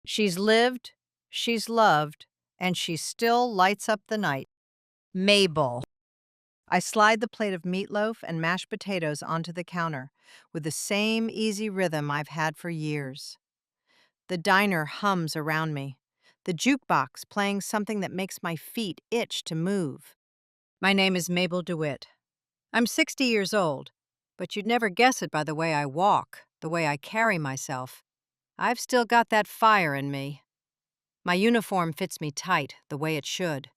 She's lived, she's loved, and she still lights up the night. Mabel. I slide the plate of meatloaf and mashed potatoes onto the counter with the same easy rhythm I've had for years. The diner hums around me, the jukebox playing something that makes my feet itch to move. My name is Mabel DeWitt. I'm 60 years old, but you'd never guess it by the way I walk, the way I carry myself. I've still got that fire in me. My uniform fits me tight, the way it should.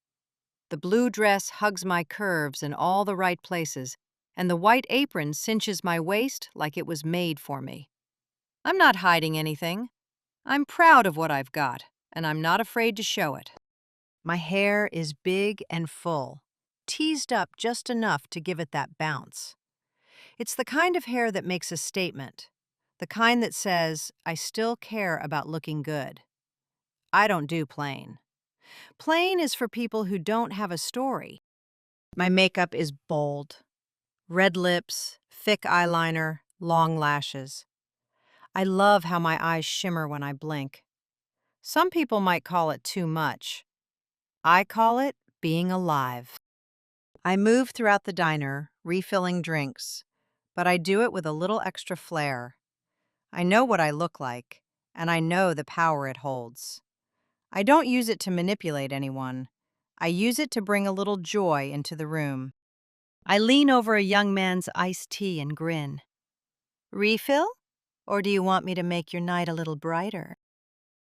The blue dress hugs my curves in all the right places, and the white apron cinches my waist like it was made for me. I'm not hiding anything. I'm proud of what I've got, and I'm not afraid to show it. My hair is big and full, teased up just enough to give it that bounce. It's the kind of hair that makes a statement, the kind that says, I still care about looking good. I don't do plain. Plain is for people who don't have a story. My makeup is bold. Red lips, thick eyeliner, long lashes. I love how my eyes shimmer when I blink. Some people might call it too much. I call it being alive. I move throughout the diner, refilling drinks, but I do it with a little extra flair. I know what I look like, and I know the power it holds. I don't use it to manipulate anyone. I use it to bring a little joy into the room. I lean over a young man's iced tea and grin. Refill? Or do you want me to make your night a little brighter?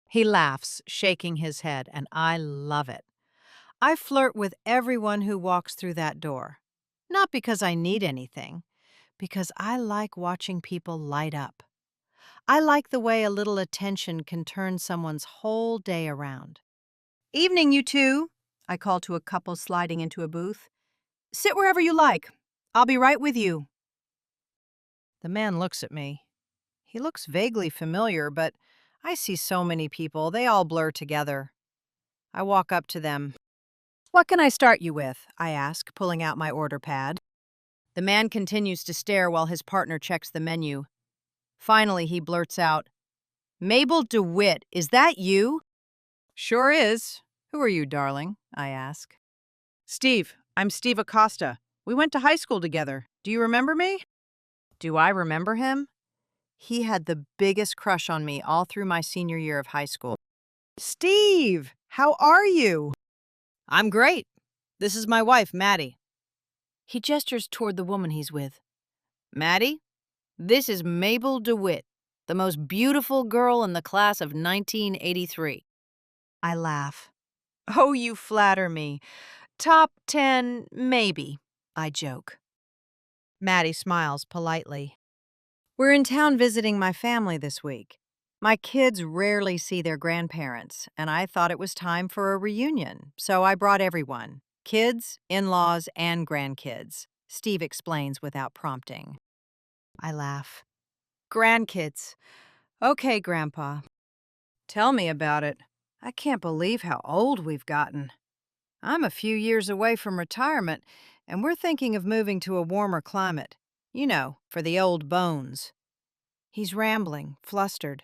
He laughs, shaking his head, and I love it. I flirt with everyone who walks through that door. Not because I need anything, because I like watching people light up. I like the way a little attention can turn someone's whole day around. Evening, you two, I call to a couple sliding into a booth. Sit wherever you like. I'll be right with you. The man looks at me. He looks vaguely familiar, but I see so many people, they all blur together. I walk up to them. What can I start you with? I ask, pulling out my order pad. The man continues to stare while his partner checks the menu. Finally, he blurts out, Mabel DeWitt, is that you? Sure is. Who are you, darling? I ask. Steve. I'm Steve Acosta. We went to high school together. Do you remember me? Do I remember him? He had the biggest crush on me all through my senior year of high school. Steve, how are you? I'm great. This is my wife, Maddie. He gestures toward the woman he's with. Maddie, this is Mabel DeWitt, the most beautiful girl in the class of 1983. I laugh. Oh, you flatter me. Top 10, maybe, I joke. Maddie smiles politely. We're in town visiting my family this week. My kids rarely see their grandparents, and I thought it was time for a reunion, so I brought everyone. Kids, in-laws, and grandkids, Steve explains without prompting. I laugh. Grandkids. Okay, Grandpa. Tell me about it. I can't believe how old we've gotten. I'm a few years away from retirement, and we're thinking of moving to a warmer climate. You know, for the old bones. He's rambling, flustered.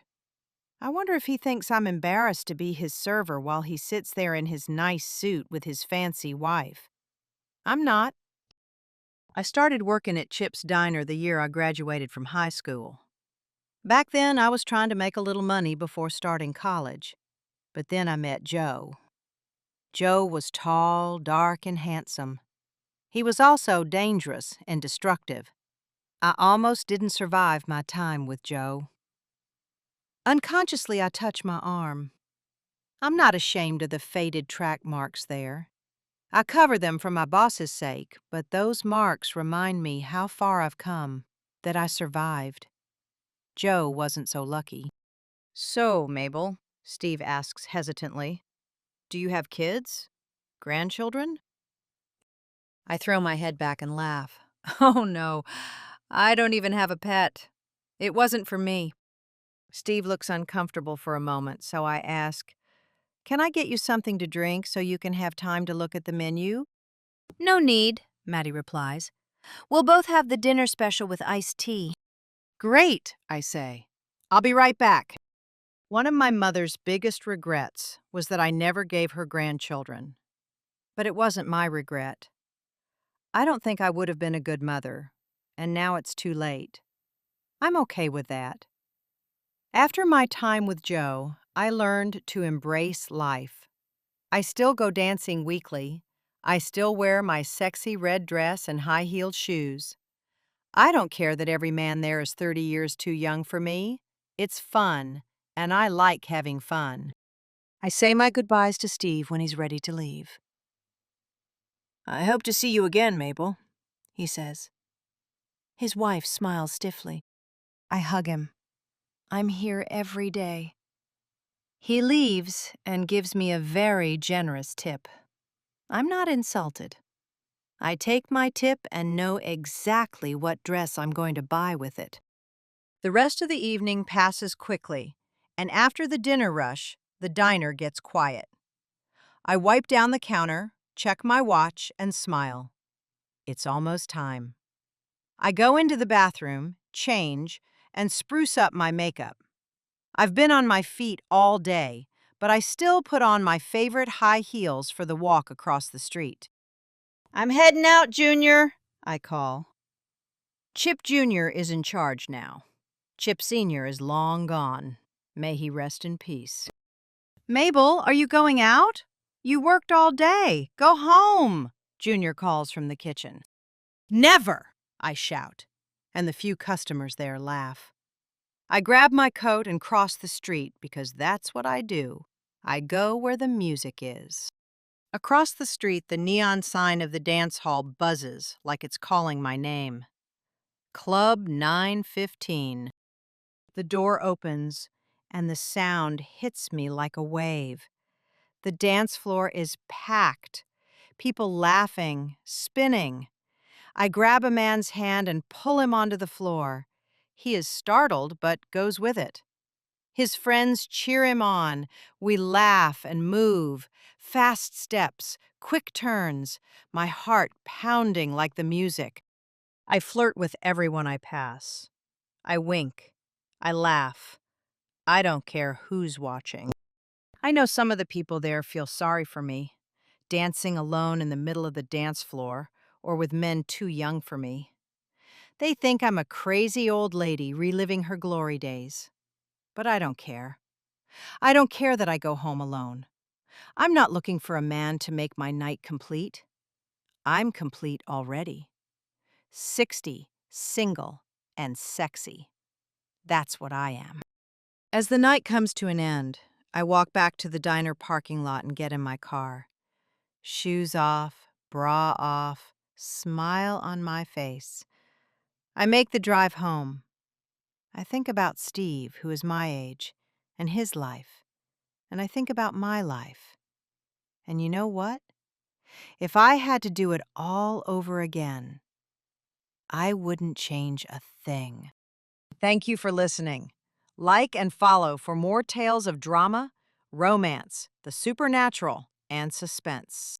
I wonder if he thinks I'm embarrassed to be his server while he sits there in his nice suit with his fancy wife. I'm not. I started working at Chip's Diner the year I graduated from high school. Back then, I was trying to make a little money before starting college. But then I met Joe. Joe was tall, dark, and handsome. He was also dangerous and destructive. I almost didn't survive my time with Joe. Unconsciously, I touch my arm. I'm not ashamed of the faded track marks there. I cover them for my boss's sake, but those marks remind me how far I've come, that I survived. Joe wasn't so lucky. So, Mabel, Steve asks hesitantly, do you have kids? Grandchildren? I throw my head back and laugh. Oh no, I don't even have a pet. It wasn't for me. Steve looks uncomfortable for a moment, so I ask, can I get you something to drink so you can have time to look at the menu? No need, Maddie replies. We'll both have the dinner special with iced tea. Great, I say. I'll be right back. One of my mother's biggest regrets was that I never gave her grandchildren. But it wasn't my regret. I don't think I would have been a good mother, and now it's too late. I'm okay with that. After my time with Joe, I learned to embrace life. I still go dancing weekly. I still wear my sexy red dress and high-heeled shoes. I don't care that every man there is 30 years too young for me. It's fun, and I like having fun. I say my goodbyes to Steve when he's ready to leave. I hope to see you again, Mabel, he says. His wife smiles stiffly. I hug him. I'm here every day. He leaves and gives me a very generous tip. I'm not insulted. I take my tip and know exactly what dress I'm going to buy with it. The rest of the evening passes quickly, and after the dinner rush, the diner gets quiet. I wipe down the counter, check my watch, and smile. It's almost time. I go into the bathroom, change, and spruce up my makeup. I've been on my feet all day, but I still put on my favorite high heels for the walk across the street. "I'm heading out, Junior," I call. Chip Jr. is in charge now. Chip Sr. is long gone. May he rest in peace. "Mabel, are you going out? You worked all day. Go home," Junior calls from the kitchen. "Never!" I shout, and the few customers there laugh. I grab my coat and cross the street because that's what I do. I go where the music is. Across the street, the neon sign of the dance hall buzzes like it's calling my name. Club 915. The door opens, and the sound hits me like a wave. The dance floor is packed. People laughing, spinning. I grab a man's hand and pull him onto the floor. He is startled, but goes with it. His friends cheer him on. We laugh and move. Fast steps, quick turns, my heart pounding like the music. I flirt with everyone I pass. I wink. I laugh. I don't care who's watching. I know some of the people there feel sorry for me, dancing alone in the middle of the dance floor or with men too young for me. They think I'm a crazy old lady reliving her glory days. But I don't care. I don't care that I go home alone. I'm not looking for a man to make my night complete. I'm complete already. 60, single, and sexy. That's what I am. As the night comes to an end, I walk back to the diner parking lot and get in my car. Shoes off, bra off, smile on my face. I make the drive home. I think about Steve, who is my age, and his life. And I think about my life. And you know what? If I had to do it all over again, I wouldn't change a thing. Thank you for listening. Like and follow for more tales of drama, romance, the supernatural, and suspense.